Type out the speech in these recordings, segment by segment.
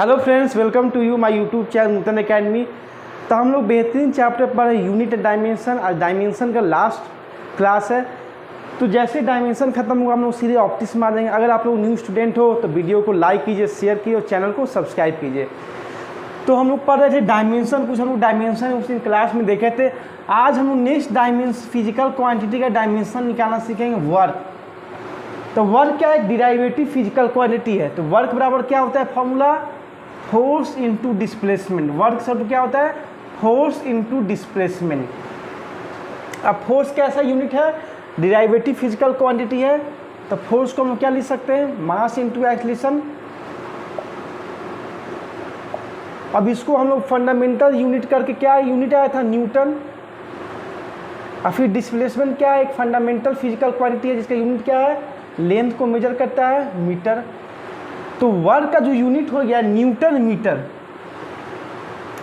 Hello friends, welcome to you my YouTube channel Nutan academy. तो हम लोग बेहतरीन चैप्टर पढ़ यूनिट डायमेंशन। और डायमेंशन का लास्ट क्लास है। तो जैसे डायमेंशन खत्म होगा हम लोग सीधे ऑप्टिक्स में आ जाएंगे। अगर आप लोग न्यू स्टूडेंट हो तो वीडियो को लाइक कीजिए, शेयर कीजिए और चैनल को सब्सक्राइब कीजिए। तो हम लोग पढ़ रहे थे डायमेंशन, कुछ हम लोग डायमेंशन उस दिन क्लास में देखे थे। आज हम लोग नेक्स्ट डायमेंशन फिजिकल क्वान्टिटी का डायमेंशन निकालना सीखेंगे, वर्क। तो वर्क क्या है? डिराइवेटिव फिजिकल क्वांटिटी है। तो वर्क बराबर क्या होता है? Formula force into displacement. Work शब्द क्या होता है? Force into displacement. अब फोर्स कैसा यूनिट है? डिराइवेटिव फिजिकल क्वांटिटी है। तो फोर्स को हम क्या लिख सकते हैं? Mass into acceleration. अब इसको हम लोग फंडामेंटल यूनिट करके, क्या यूनिट आया था? न्यूटन। और फिर डिस्प्लेसमेंट क्या है? एक फंडामेंटल फिजिकल क्वांटिटी है जिसका यूनिट क्या है? लेंथ को मेजर करता है, मीटर। तो वर्क का जो यूनिट हो गया न्यूटन मीटर।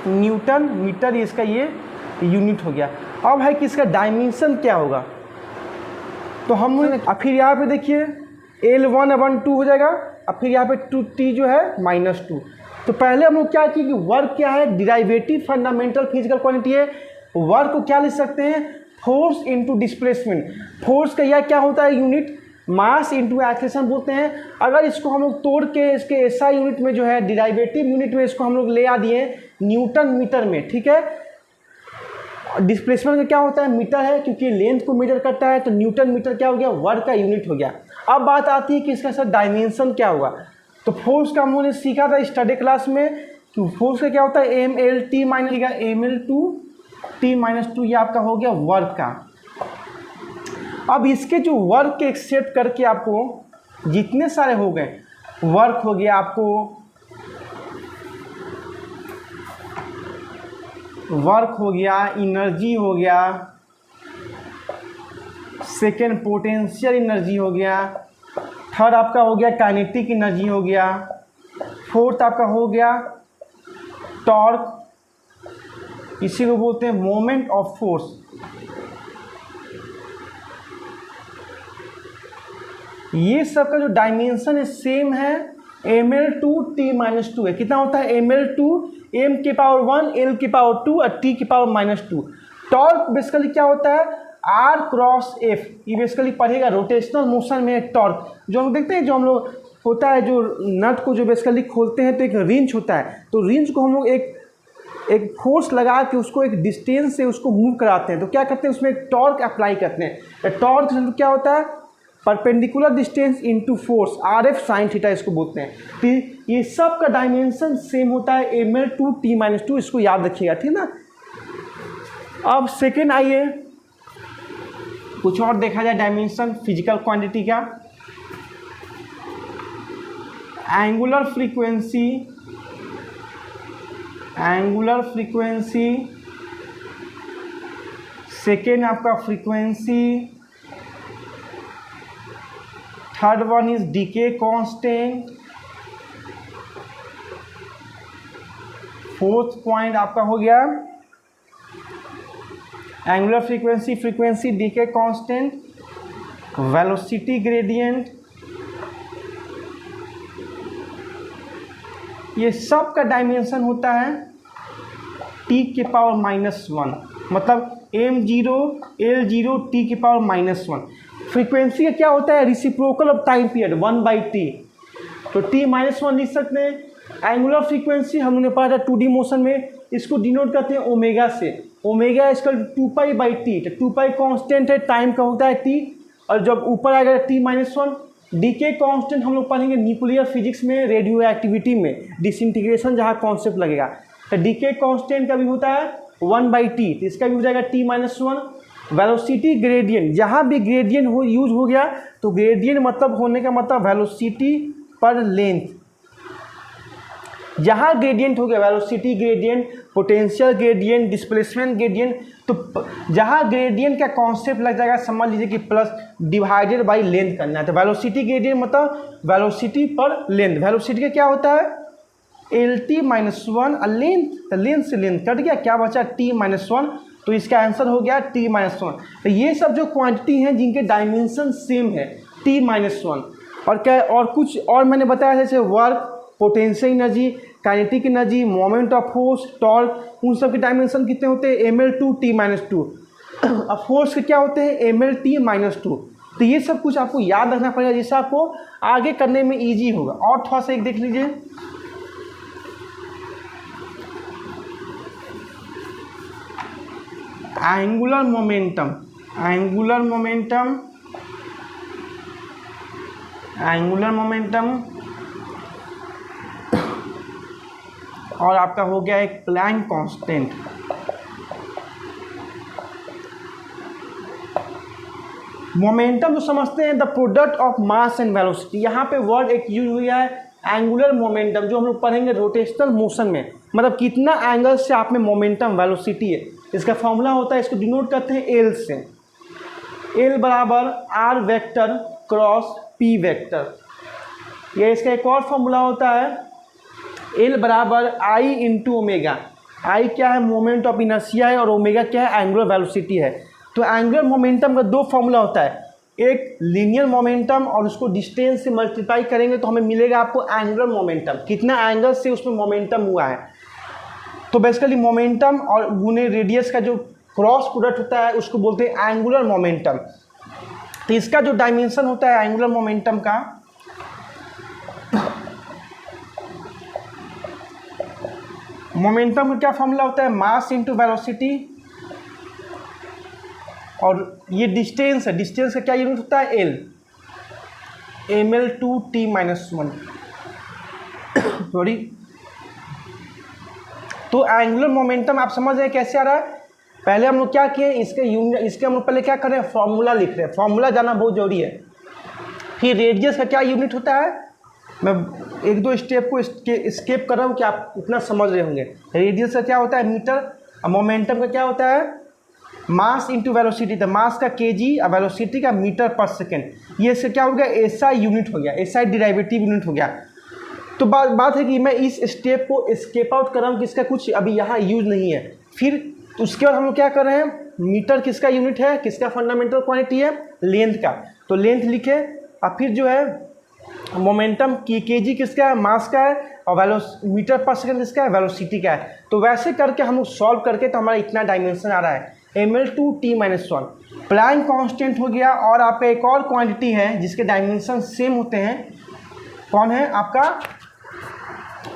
न्यूटन मीटर इसका ये यूनिट हो गया। अब है कि इसका डायमेंशन क्या होगा? तो हम फिर यहाँ पे देखिए L1/2 हो जाएगा। अब फिर यहाँ पे 2t जो है -2। तो पहले हम लोग क्या किए कि वर्क क्या है? डिराइवेटिव फंडामेंटल फिजिकल क्वांटिटी है। वर्क को क्या लिख सकते हैं? Force into displacement. फोर्स का यह क्या होता है? यूनिट मास इंटू एक्सेलरेशन बोलते हैं। अगर इसको हम लोग तोड़ के इसके एसआई यूनिट में जो है डिराइवेटिव यूनिट में इसको हम लोग ले आ दिए न्यूटन मीटर में, ठीक है। डिस्प्लेसमेंट का क्या होता है? मीटर है, क्योंकि लेंथ को मेजर करता है। तो न्यूटन मीटर क्या हो गया? वर्क का यूनिट हो गया। अब बात आती है कि इसका सर डायमेंशन क्या होगा। तो फोर्स का हम लोगों ने सीखा था स्टडी क्लास में कि फोर्स का क्या होता है? MLT ML2T-2 ये आपका हो गया वर्क का। अब इसके जो वर्क के एक्सेप्ट करके आपको जितने सारे हो गए, वर्क हो गया, आपको वर्क हो गया, एनर्जी हो गया, सेकेंड पोटेंशियल एनर्जी हो गया, थर्ड आपका हो गया काइनेटिक एनर्जी हो गया, फोर्थ आपका हो गया टॉर्क, इसी को बोलते हैं मोमेंट ऑफ फोर्स। ये सब का जो डायमेंशन है सेम है, ML2T-2 है। कितना होता है? ML2 M⁻1 L⁻2 और T⁻2। टॉर्क बेसिकली क्या होता है? R×F। ये बेसिकली पढ़ेगा रोटेशनल मोशन में टॉर्क। जो हम देखते हैं, जो हम लोग होता है, जो नट को जो बेसिकली खोलते हैं तो एक रिंच होता है। तो रिंच को हम लोग एक फोर्स लगा के उसको एक डिस्टेंस से उसको मूव कराते हैं। तो क्या करते हैं? उसमें एक टॉर्क अप्लाई करते हैं। टॉर्क क्या होता है? Perpendicular distance into force, RF sin theta इसको बोलते हैं। तो ये सब का डायमेंशन सेम होता है, ML2T-2। इसको याद रखिएगा, ठीक ना। अब सेकेंड आइए कुछ और देखा जाए डायमेंशन फिजिकल क्वांटिटी का। एंगुलर फ्रीक्वेंसी, सेकेंड आपका frequency, third one is decay constant, fourth point आपका हो गया angular frequency, decay constant, velocity gradient. ये सब का डायमेंशन होता है T⁻⁻1, मतलब M0 L0 T⁻⁻1। फ्रीक्वेंसी का क्या होता है? Reciprocal of time period 1/T। तो T-1 लिख सकते हैं। एंगुलर फ्रीक्वेंसी हम लोगों ने पढ़ा था 2D मोशन में, इसको डिनोट करते हैं ओमेगा से। ओमेगा इसका 2π/T। तो 2π कांस्टेंट है, टाइम का होता है T। और जब ऊपर आएगा T-1, डीके कांस्टेंट हम लोग पढ़ेंगे न्यूक्लियर फिजिक्स में, रेडियो एक्टिविटी में, डिसइंटीग्रेशन जहाँ कॉन्सेप्ट लगेगा। तो डीके कांस्टेंट का भी होता है 1/T। तो इसका भी हो जाएगा T-1। वेलोसिटी ग्रेडियंट, जहाँ भी ग्रेडियंट यूज हो गया तो ग्रेडियंट मतलब होने का मतलब वेलोसिटी पर लेंथ। जहाँ ग्रेडियंट हो गया velocity gradient, potential gradient, displacement gradient, तो जहाँ ग्रेडियंट का कॉन्सेप्ट लग जाएगा समझ लीजिए कि प्लस डिवाइडेड बाय लेंथ करना है। तो वेलोसिटी ग्रेडियंट मतलब वेलोसिटी पर लेंथ। वेलोसिटी का क्या होता है? LT-1 length. तो लेंथ से लेंथ कट गया, क्या बचा? T-1। तो इसका आंसर हो गया T-1। तो ये सब जो क्वांटिटी हैं जिनके डायमेंशन सेम है T-1। और क्या और कुछ और मैंने बताया जैसे work, potential energy, kinetic energy, moment of force, torque, उन सब के डायमेंशन कितने होते हैं ml2t-2। अब फोर्स के क्या होते हैं mlt-2। तो ये सब कुछ आपको याद रखना पड़ेगा जिससे आपको आगे करने में ईजी होगा। और थोड़ा सा एक देख लीजिए, angular momentum, angular momentum, angular momentum और आपका हो गया एक प्लैंक कांस्टेंट। मोमेंटम जो समझते हैं the product of mass and velocity, यहाँ पे वर्ड एक यूज हुआ है एंगुलर मोमेंटम, जो हम लोग पढ़ेंगे रोटेशनल मोशन में, मतलब कितना एंगल से आप में मोमेंटम वेलोसिटी है। इसका फॉर्मूला होता है, इसको डिनोट करते हैं एल से, एल बराबर R vector cross P vector. ये इसका एक और फॉर्मूला होता है एल बराबर आई इंटू ओमेगा। आई क्या है मोमेंट ऑफ इनर्शिया है और ओमेगा क्या है एंगुलर वेलोसिटी है। तो एंगुलर मोमेंटम का दो फॉर्मूला होता है, एक लीनियर मोमेंटम और उसको डिस्टेंस से मल्टीप्लाई करेंगे तो हमें मिलेगा आपको एंगुलर मोमेंटम, कितना एंगल से उसमें मोमेंटम हुआ है। तो बेसिकली मोमेंटम और गुने रेडियस का जो क्रॉस प्रोडक्ट होता है उसको बोलते हैं एंगुलर मोमेंटम। तो इसका जो डायमेंशन होता है एंगुलर मोमेंटम का, मोमेंटम का क्या फॉर्मूला होता है मास इंटू वेलोसिटी, और ये डिस्टेंस है, डिस्टेंस का क्या यूनिट होता है एल, ml2t-1 सॉरी। तो एंगुलर मोमेंटम आप समझ रहे हैं कैसे आ रहा है। पहले हम लोग क्या किए, इसके हम लोग पहले क्या कर रहे हैं फॉर्मूला लिख रहे हैं, फॉर्मूला जाना बहुत जरूरी है। फिर रेडियस का क्या यूनिट होता है, मैं एक दो स्टेप को स्केप कर रहा हूँ कि आप उतना समझ रहे होंगे। रेडियस का क्या होता है मीटर, और मोमेंटम का क्या होता है मास इंटू वेलोसिटी, तो मास का केजी और वेलोसिटी का मीटर पर सेकेंड। ये से क्या हो गया एसआई यूनिट हो गया, एसआई डिराइवेटिव यूनिट हो गया। तो बात है कि मैं इस स्टेप को स्केप आउट कर रहा हूँ कि इसका कुछ अभी यहाँ यूज नहीं है। फिर उसके बाद हम लोग क्या कर रहे हैं, मीटर किसका यूनिट है, किसका फंडामेंटल क्वांटिटी है लेंथ का, तो लेंथ लिखे। और फिर जो है मोमेंटम की केजी किसका है मास का है, और मीटर पर सेकेंड किसका है वेलोसिटी का है। तो वैसे करके हम लोग सॉल्व करके तो हमारा इतना डायमेंशन आ रहा है ml2t-1। प्लैंक कांस्टेंट हो गया, और आपका एक और क्वांटिटी है जिसके डायमेंशन सेम होते हैं, कौन है आपका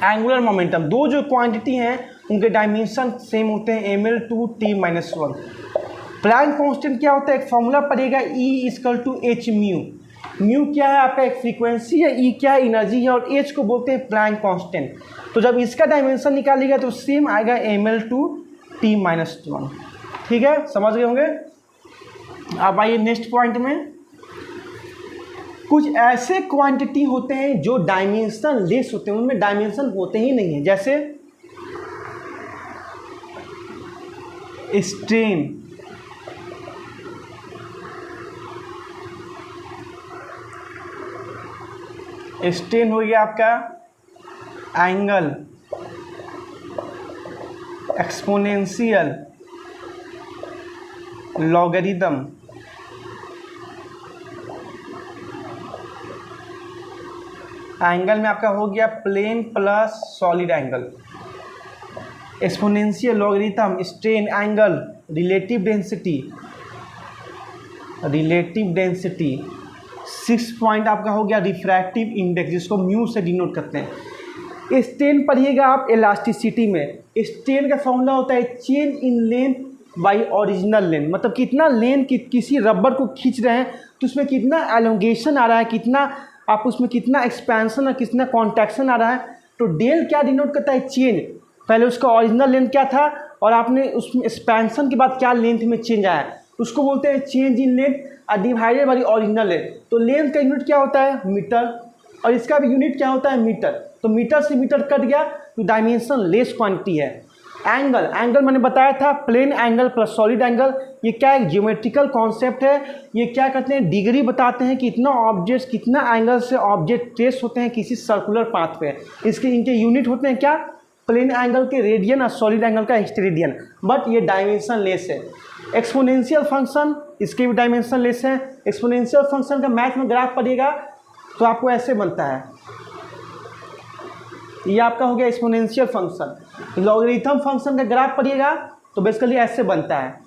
एंगुलर मोमेंटम। दो जो क्वांटिटी हैं उनके डायमेंशन सेम होते हैं ml2t-1। प्लैंक कांस्टेंट क्या होता है, एक फॉर्मूला पड़ेगा E=h म्यू। म्यू क्या है आपका एक फ्रीक्वेंसी है, ई क्या है एनर्जी है, और एच को बोलते हैं प्लैंक कांस्टेंट। तो जब इसका डायमेंशन निकालिएगा तो सेम आएगा ml2t-1। ठीक है, समझ गए होंगे। अब आइए नेक्स्ट पॉइंट में, कुछ ऐसे क्वांटिटी होते हैं जो डायमेंशन लेस होते हैं, उनमें डायमेंशन होते ही नहीं है, जैसे स्ट्रेन, स्ट्रेन हो गया आपका, एंगल, एक्सपोनेंशियल, लॉगरिदम, एंगल में आपका हो गया plane plus solid angle, exponential, logarithm, strain, angle, relative density, relative density. 6 point आपका हो गया रिफ्रैक्टिव इंडेक्स, जिसको म्यू से डिनोट करते हैं। स्ट्रेन पढ़िएगा आप इलास्टिसिटी में, स्ट्रेन का फॉर्मूला होता है change in length by original length, मतलब कितना लेंथ किसी रबर को खींच रहे हैं तो उसमें कितना एलोंगेशन आ रहा है, कितना आप उसमें कितना एक्सपेंशन और कितना कॉन्ट्रैक्शन आ रहा है। तो डेल क्या डिनोट करता है चेंज, पहले उसका ओरिजिनल लेंथ क्या था और आपने उसमें एक्सपेंशन के बाद क्या लेंथ में चेंज आया, उसको बोलते हैं change in length divided by original length. तो लेंथ का यूनिट क्या होता है मीटर, और इसका भी यूनिट क्या होता है मीटर। तो मीटर से मीटर कट गया तो डायमेंशन लेस क्वांटिटी है। एंगल, एंगल मैंने बताया था plane angle plus solid angle, ये क्या एक ज्योमेट्रिकल कॉन्सेप्ट है। ये क्या कहते हैं डिग्री बताते हैं कि इतना ऑब्जेक्ट कितना एंगल से ऑब्जेक्ट ट्रेस होते हैं किसी सर्कुलर पाथ पे। इसके इनके यूनिट होते हैं क्या प्लेन एंगल के रेडियन और सॉलिड एंगल का स्टेरेडियन, बट ये डायमेंशन लेस है। एक्सपोनेंशियल फंक्शन, इसके भी डायमेंशन लेस है। एक्सपोनेंशियल फंक्शन का मैथ में ग्राफ पड़ेगा तो आपको ऐसे बनता है ये आपका हो गया एक्सपोनेंशियल फंक्शन। लॉगरिथम फंक्शन का ग्राफ पढ़िएगा तो बेसिकली ऐसे बनता है।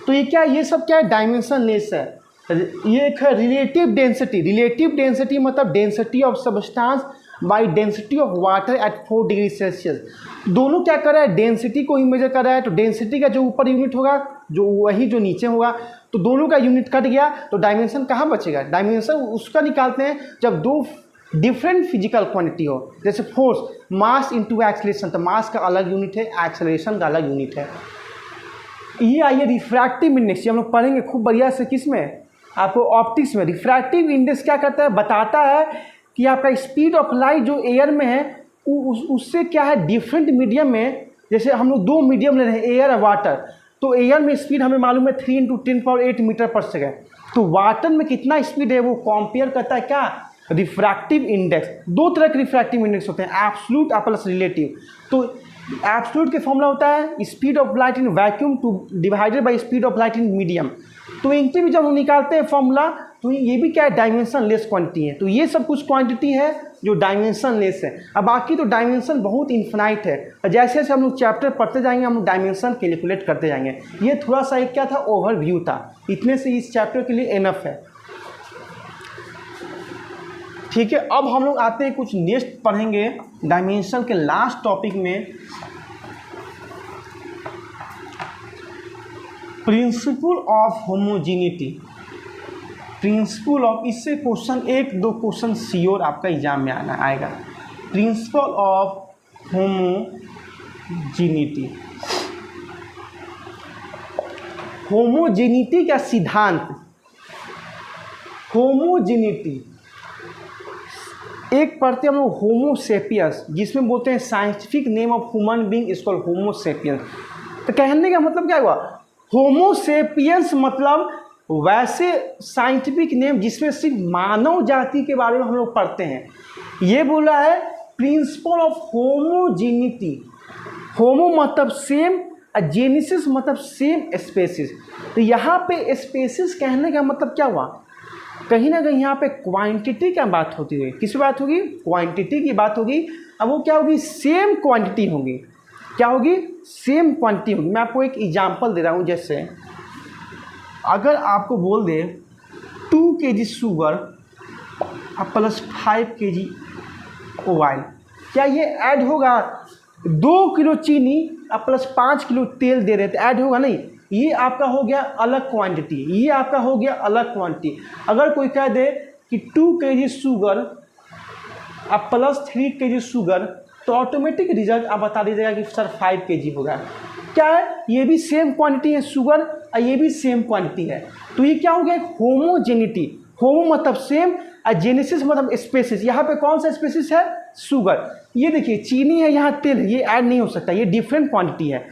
तो ये क्या, ये सब क्या है, डायमेंशनलेस है। ये एक है रिलेटिव डेंसिटी। रिलेटिव डेंसिटी मतलब density of substance by density of water at 4 degree Celsius. दोनों क्या कर रहा है, डेंसिटी को ही मेजर कर रहा है। तो डेंसिटी का जो ऊपर यूनिट होगा जो वही जो नीचे होगा, तो दोनों का यूनिट कट गया तो डायमेंशन कहाँ बचेगा। डायमेंशन उसका निकालते हैं जब दो डिफरेंट फिजिकल क्वांटिटी हो, जैसे फोर्स, मास इंटू एक्सेलरेशन। तो मास का अलग यूनिट है, एक्सेलरेशन का अलग यूनिट है। ये आइए रिफ्रैक्टिव इंडेक्स, हम लोग पढ़ेंगे खूब बढ़िया से, किस में, आपको ऑप्टिक्स में। रिफ्रैक्टिव इंडेक्स क्या करता है, बताता है कि आपका स्पीड ऑफ लाइट जो एयर में है उससे क्या है डिफरेंट मीडियम में। जैसे हम लोग दो मीडियम ले रहे हैं, एयर और वाटर, तो एयर में स्पीड हमें मालूम है 3 × 10⁸ मीटर पर सेकेंड। तो वाटर में कितना स्पीड है वो कंपेयर करता है क्या, रिफ्रैक्टिव इंडेक्स। दो तरह के रिफ्रैक्टिव इंडेक्स होते हैं, एब्सोल्यूट और प्लस रिलेटिव। तो एब्सोल्यूट के फॉर्मूला होता है speed of light in vacuum two divided by speed of light in medium. तो इनके भी जब हम निकालते हैं फॉर्मूला तो ये भी क्या है, डायमेंशन लेस क्वांटिटी है। तो ये सब कुछ क्वांटिटी है जो डायमेंशन लेस है। अब बाकी तो डायमेंशन बहुत इन्फिनाइट है, और जैसे जैसे हम लोग चैप्टर पढ़ते जाएंगे हम लोग डायमेंशन कैलकुलेट करते जाएंगे। ये थोड़ा सा एक क्या था, ओवरव्यू था, इतने से इस चैप्टर के लिए एनफ है। ठीक है, अब हम लोग आते हैं कुछ नेक्स्ट पढ़ेंगे डायमेंशन के लास्ट टॉपिक में, principle of homogeneity. Principle of, इससे क्वेश्चन 1-2 क्वेश्चन श्योर आपका एग्जाम में आएगा। प्रिंसिपल ऑफ होमोजीनिटी, होमोजीनिटी का सिद्धांत। होमोजीनिटी एक पढ़ते हम लोग होमोसेपियंस, जिसमें बोलते हैं scientific name of human being is called Homo sapiens. तो कहने का मतलब क्या हुआ, होमोसेपियंस मतलब वैसे साइंटिफिक नेम जिसमें सिर्फ मानव जाति के बारे में हम लोग पढ़ते हैं। ये बोला है प्रिंसिपल ऑफ होमोजीनिटी। होमो मतलब सेम, जेनेसिस मतलब सेम स्पेसिस। तो यहाँ पे स्पेसिस कहने का मतलब क्या हुआ, कहीं ना कहीं यहाँ पे क्वांटिटी का बात होती है। किस बात होगी, क्वांटिटी की बात होगी। अब वो क्या होगी, सेम क्वांटिटी होगी। क्या होगी, सेम क्वांटिटी होगी। मैं आपको एक एग्जांपल दे रहा हूँ, जैसे अगर आपको बोल दे 2 kg शुगर और प्लस 5 kg ऑयल, क्या ये ऐड होगा। 2 किलो चीनी और प्लस 5 किलो तेल दे रहे थे, ऐड होगा नहीं। ये आपका हो गया अलग क्वांटिटी, ये आपका हो गया अलग क्वांटिटी। अगर कोई कह दे कि 2 kg शुगर और प्लस 3 kg शुगर, तो ऑटोमेटिक रिजल्ट आप बता दीजिएगा कि सर 5 kg होगा। क्या है, ये भी सेम क्वांटिटी है शुगर और ये भी सेम क्वांटिटी है। तो ये क्या हो गया, होमोजेनिटी। होमो मतलब सेम और जेनेसिस मतलब स्पेसिस। यहाँ पे कौन सा स्पेसिस है, शुगर। ये देखिए चीनी है, यहाँ तेल है, ये ऐड नहीं हो सकता, ये डिफरेंट क्वांटिटी है।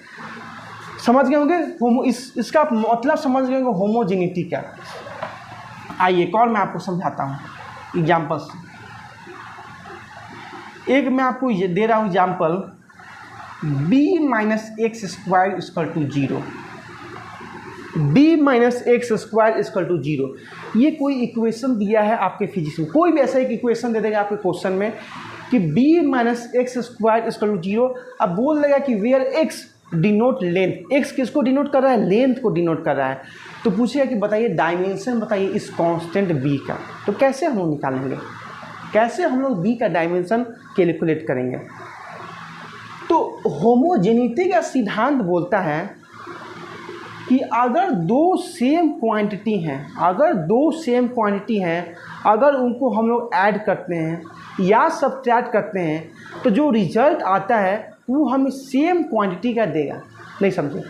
समझ गए होंगे होमो, इसका मतलब समझ गए होंगे होमोजेनिटी क्या। आइए एक और मैं आपको समझाता हूँ एग्जाम्पल से। एक मैं आपको ये दे रहा हूँ example, b - x² = 0। b - x² = 0। ये कोई इक्वेशन दिया है आपके फिजिक्स में, कोई भी ऐसा एक इक्वेशन दे देगा आपके क्वेश्चन में कि b - x² = 0। अब बोल देगा कि where x denote length. x किसको डिनोट कर रहा है, लेंथ को डिनोट कर रहा है। तो पूछेगा कि बताइए डायमेंशन बताइए इस कांस्टेंट b का। तो कैसे हम लोग निकालेंगे, कैसे हम लोग b का डायमेंशन कैलकुलेट करेंगे। तो होमोजेनिटी का सिद्धांत बोलता है कि अगर दो सेम क्वांटिटी हैं, अगर दो सेम क्वांटिटी हैं, अगर उनको हम लोग ऐड करते हैं या सब्ट्रैक्ट करते हैं, तो जो रिजल्ट आता है वो हमें सेम क्वांटिटी का देगा। नहीं समझे,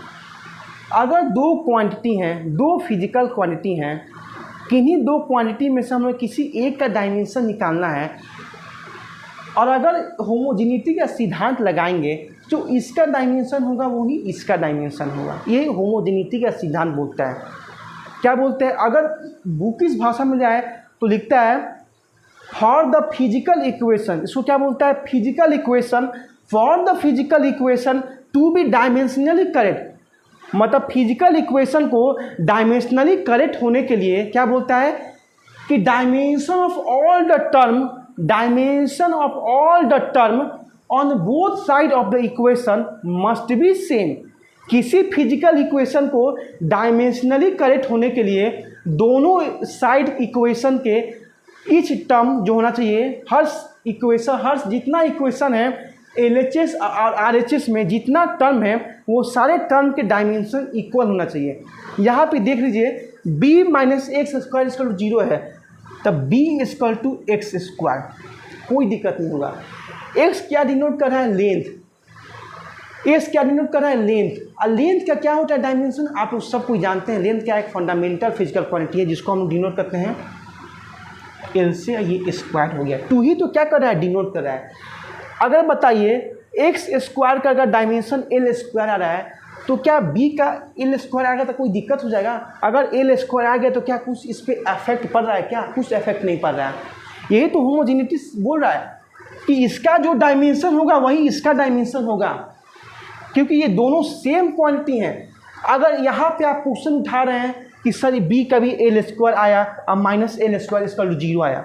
अगर दो क्वांटिटी हैं, दो फिजिकल क्वांटिटी हैं, किन्हीं दो क्वांटिटी में से हमें किसी एक का डायमेंशन निकालना है, और अगर होमोजेनिटी का सिद्धांत लगाएंगे जो इसका डायमेंशन होगा वही इसका डायमेंशन होगा। ये होमोजेनिटी का सिद्धांत बोलता है। क्या बोलते हैं, अगर बुक इस भाषा में जाए तो लिखता है फॉर द फिजिकल इक्वेशन, इसको क्या बोलता है, physical equation, for the physical equation to be dimensionally correct. मतलब फिजिकल इक्वेशन को डायमेंशनली करेक्ट होने के लिए क्या बोलता है कि dimension of all the term, dimension of all the term on both side of the equation must be same. किसी फिजिकल इक्वेशन को डायमेंशनली करेक्ट होने के लिए दोनों साइड इक्वेशन के ईच टर्म जो होना चाहिए, हर जितना इक्वेशन है LHS और RHS में जितना टर्म है वो सारे टर्म के डायमेंशन इक्वल होना चाहिए। यहाँ पे देख लीजिए b minus x square equal to 0 है, तब b equal to x square, कोई दिक्कत नहीं होगा। x क्या डिनोट कर रहा है? लेंथ। s क्या डिनोट कर रहा है? लेंथ। और लेंथ का क्या होता है? डायमेंशन। आप लोग सब कोई जानते हैं लेंथ क्या एक फंडामेंटल फिजिकल क्वांटिटी है जिसको हम डिनोट करते हैं l से। ये स्क्वायर हो गया। 2 ही तो क्या कर रहा है? डिनोट कर रहा है। अगर बताइए एक्स स्क्वायर का अगर डायमेंशन एल स्क्वायर आ रहा है तो क्या बी का एल स्क्वायर आ गया तो कोई दिक्कत हो जाएगा? अगर एल स्क्वायर आ गया तो क्या कुछ इस पर इफेक्ट पड़ रहा है? क्या कुछ इफेक्ट नहीं पड़ रहा है। यही तो होमोजेनिटी बोल रहा है कि इसका जो डायमेंशन होगा वही इसका डायमेंशन होगा, क्योंकि ये दोनों सेम क्वांटिटी हैं। अगर यहाँ पे आप क्वेश्चन उठा रहे हैं कि सर बी का भी एल स्क्वायर आया और minus L square equal to 0 आया,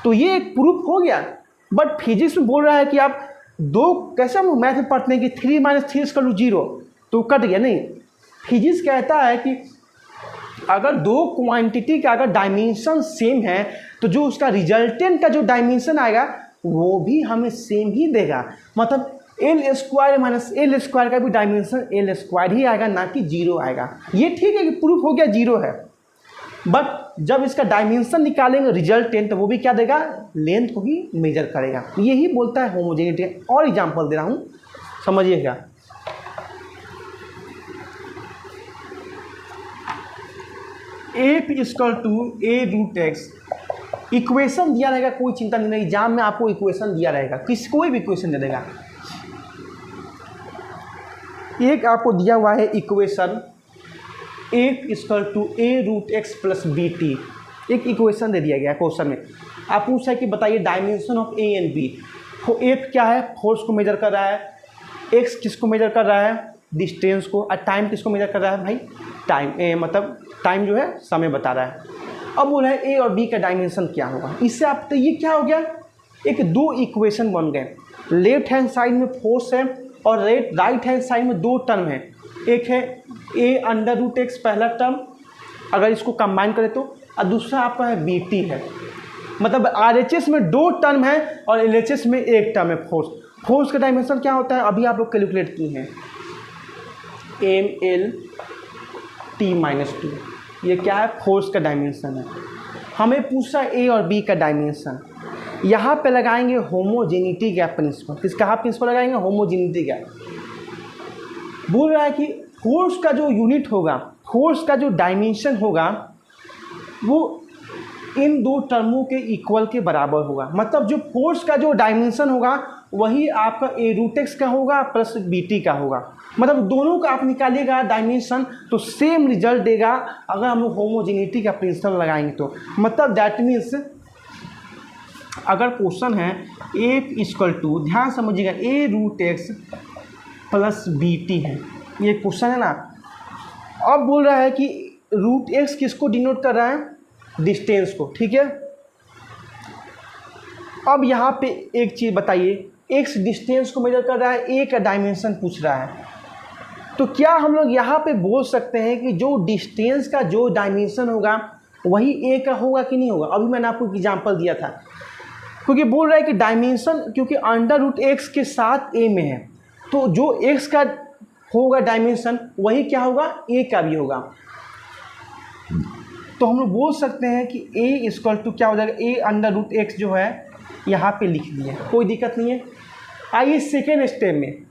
तो ये एक प्रूफ हो गया। बट फिजिक्स में बोल रहा है कि आप दो, कैसे हम मैथ में पढ़ते हैं कि 3 माइनस 3 इक्वल टू 0, तो कट गया। नहीं, फिजिक्स कहता है कि अगर दो क्वांटिटी का अगर डायमेंशन सेम है तो जो उसका रिजल्टेंट का जो डायमेंशन आएगा वो भी हमें सेम ही देगा। मतलब L square minus L square का भी डायमेंशन एल स्क्वायर ही आएगा, ना कि 0 आएगा। ये ठीक है कि प्रूफ हो गया 0 है, बट जब इसका डायमेंशन निकालेंगे रिजल्टेंट तो वो भी क्या देगा? लेंथ को ही मेजर करेगा। यही बोलता है होमोजेनिटी। और एग्जांपल दे रहा हूँ, समझिएगा। F equal to A root x, equation दिया रहेगा, कोई चिंता नहीं, एग्जाम में आपको इक्वेशन दिया रहेगा, कोई भी इक्वेशन दे देगा। एक आपको दिया हुआ है equation F equal to A root x plus B T, एक इक्वेशन दे दिया गया क्वेश्चन में। आप पूछा है कि बताइए dimension of A and B. F क्या है? फोर्स को मेजर कर रहा है। एक्स किसको मेजर कर रहा है? डिस्टेंस को। और टाइम किसको मेजर कर रहा है भाई? टाइम, मतलब टाइम जो है समय बता रहा है। अब बोला है ए और बी का डायमेंशन क्या होगा। इससे आप तो ये क्या हो गया? एक दो इक्वेशन बन गए। लेफ्ट हैंड साइड में फोर्स है और राइट हैंड साइड में दो टर्म है। एक है ए अंडर रूट एक्स पहला टर्म, अगर इसको कंबाइन करें तो, और दूसरा आपका है बी टी है। मतलब RHS में दो टर्म है और LHS में एक टर्म है फोर्स। फोर्स का डायमेंशन क्या होता है? अभी आप लोग कैलकुलेट किए हैं, ML/T-2। ये क्या है? फोर्स का डायमेंशन है। हमें पूछा ए और बी का डायमेंशन। यहाँ पे लगाएंगे होमोजेनिटी का प्रिंसिपल। किसका प्रिंसिपल लगाएंगे? होमोजेनिटी का। बोल रहा है कि फोर्स का जो यूनिट होगा, फोर्स का जो डायमेंशन होगा वो इन दो टर्मों के इक्वल के बराबर होगा। मतलब जो फोर्स का जो डायमेंशन होगा वही आपका ए रूट एक्स का होगा प्लस बी टी का होगा। मतलब दोनों का आप निकालिएगा डायमेंशन तो सेम रिजल्ट देगा अगर हम लोग होमोजेनिटी का प्रिंसिपल लगाएंगे तो। मतलब दैट मीन्स अगर क्वेश्चन है ए इक्वल टू, ध्यान समझिएगा, A root x plus B T है, ये क्वेश्चन है ना। अब बोल रहा है कि रूट एक्स किसको डिनोट कर रहा है? डिस्टेंस को, ठीक है। अब यहाँ पे एक चीज़ बताइए, एक्स डिस्टेंस को मेजर कर रहा है, ए का डायमेंशन पूछ रहा है, तो क्या हम लोग यहाँ पे बोल सकते हैं कि जो डिस्टेंस का जो डायमेंशन होगा वही ए का होगा कि नहीं होगा? अभी मैंने आपको एग्जांपल दिया था, क्योंकि बोल रहा है कि डायमेंशन, क्योंकि अंडर रूट एक्स के साथ ए में है, तो जो एक्स का होगा डायमेंशन वही क्या होगा? ए का भी होगा। तो हम लोग बोल सकते हैं कि ए इक्वल टू क्या हो जाएगा? ए अंडर रूट एक्स जो है यहाँ पे लिख दिया, कोई दिक्कत नहीं है। आइए सेकेंड स्टेप में,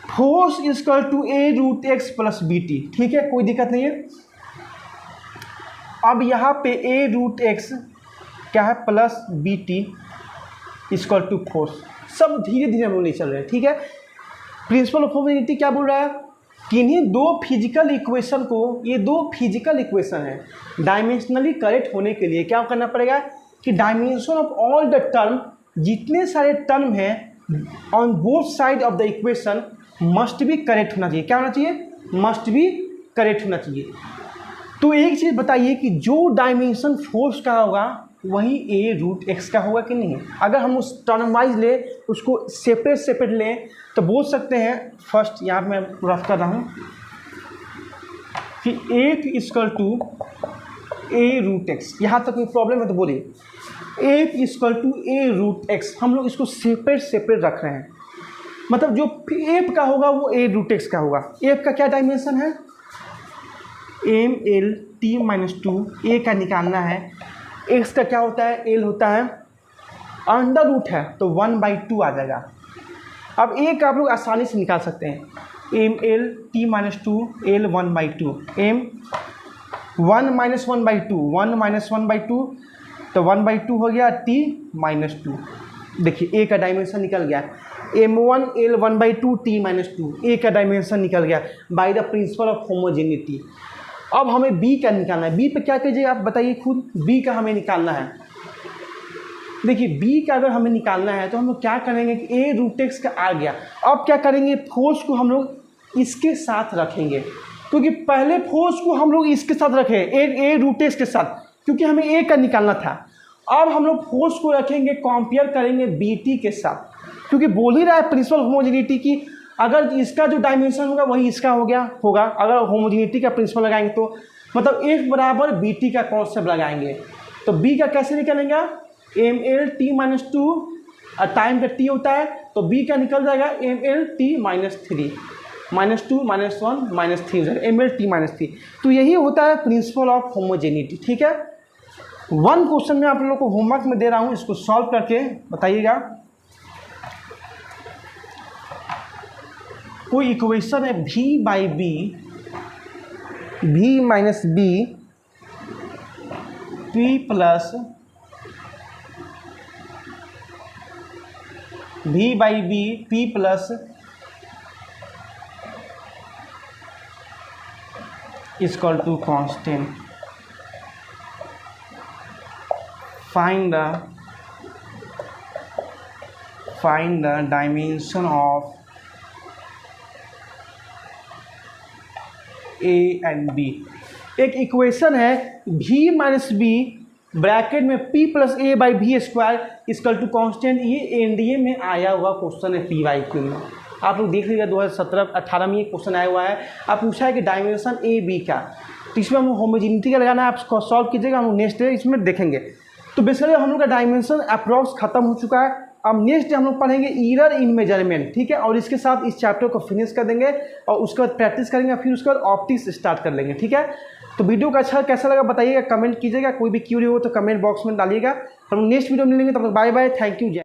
force equal to A root x plus B T, ठीक है, कोई दिक्कत नहीं है। अब यहाँ पे ए रूट एक्स क्या है? Plus B T equal to force. सब धीरे धीरे हम लोग नहीं चल रहे हैं, ठीक है। प्रिंसिपल ऑफ होमोजेनिटी क्या बोल रहा है? किन्हीं दो फिजिकल इक्वेशन को, ये दो फिजिकल इक्वेशन है, डायमेंशनली करेक्ट होने के लिए क्या करना पड़ेगा कि dimension of all the term, जितने सारे टर्म हैं on both side of the equation must B correct होना चाहिए। क्या होना चाहिए? मस्ट बी करेक्ट होना चाहिए। तो एक चीज़ बताइए कि जो डायमेंशन फोर्स का होगा वही ए रूट एक्स का होगा कि नहीं। अगर हम उस टर्म वाइज ले, उसको सेपरेट लें, तो बोल सकते हैं, फर्स्ट यहाँ मैं रफ कर रहा हूँ कि F equal to A root x. यहाँ तक कोई प्रॉब्लम है तो बोलिए। F equal to A root x, हम लोग इसको सेपरेट रख रहे हैं, मतलब जो एफ का होगा वो ए रूट एक्स का होगा। एफ का क्या डायमेंशन है, M L T minus two, A का निकालना है। एक्स का क्या होता है, एल होता है, अंडर रूट है तो 1/2 आ जाएगा। अब ए का आप लोग आसानी से निकाल सकते हैं, M L T minus two, L 1/2, M 1 - 1/2, 1 - 1/2 तो 1/2 हो गया, टी माइनस 2। देखिए ए का डायमेंशन निकल गया, m1 l 1/2 t - 2, ए का डायमेंशन निकल गया by the principle of homogeneity. अब हमें b का निकालना है। b पे क्या कीजिए आप बताइए खुद, b का हमें निकालना है। देखिए b का अगर हमें निकालना है तो हम लोग क्या करेंगे कि a रूट एक्स का आ गया। अब क्या करेंगे, फोर्स को हम लोग इसके साथ रखेंगे, क्योंकि पहले फोर्स को हम लोग इसके साथ रखे ए रूट एक्स के साथ, क्योंकि हमें a का निकालना था। अब हम लोग फोर्स को रखेंगे, कंपेयर करेंगे bt के साथ, क्योंकि बोल ही रहा है प्रिंसिपल होमोजेनिटी की अगर इसका जो डायमेंशन होगा वही इसका होगा। अगर होमोजेनिटी का प्रिंसिपल लगाएंगे तो मतलब f बराबर bt का कॉन्सेप्ट लगाएंगे, तो b का कैसे निकलेगा, M L T minus 2, time का t होता है तो b का निकल जाएगा एम एल टी माइनस 3, -2 -1 -3 हो जाएगा, एम एल टी माइनस 3। तो यही होता है प्रिंसिपल ऑफ होमोजेनिटी। ठीक है, 1 क्वेश्चन में आप लोगों को होमवर्क में दे रहा हूँ, इसको सॉल्व करके बताइएगा। कोई इक्वेशन है v/b, v minus b p plus v/b p plus equal to constant. Find the dimension of a and b। एक इक्वेशन है v माइनस बी ब्रैकेट में p plus a/v² equal to constant. ये NDA में आया हुआ question है PYQ में, आप लोग देख लीजिएगा 2017-18 में ये क्वेश्चन आया हुआ है। आप पूछा है कि डायमेंशन ए बी का, तो इसमें हम होमोजेनिटी का लगाना है, आप सॉल्व कीजिएगा, हम नेक्स्ट डे इसमें देखेंगे। तो बेसिकली हम लोग का डायमेंशन अप्रॉक्स खत्म हो चुका है। अब नेक्स्ट डे हम लोग पढ़ेंगे एरर इन मेजरमेंट, ठीक है, और इसके साथ इस चैप्टर को फिनिश कर देंगे और उसके बाद प्रैक्टिस करेंगे, फिर उसके बाद ऑप्टिक्स स्टार्ट कर लेंगे। ठीक है, तो वीडियो का अच्छा कैसा लगा बताइएगा, कमेंट कीजिएगा, कोई भी क्यूरी हो तो कमेंट बॉक्स में डालिएगा। हम नेक्स्ट वीडियो में मिलेंगे, तब तक बाय बाय, थैंक यू, जय।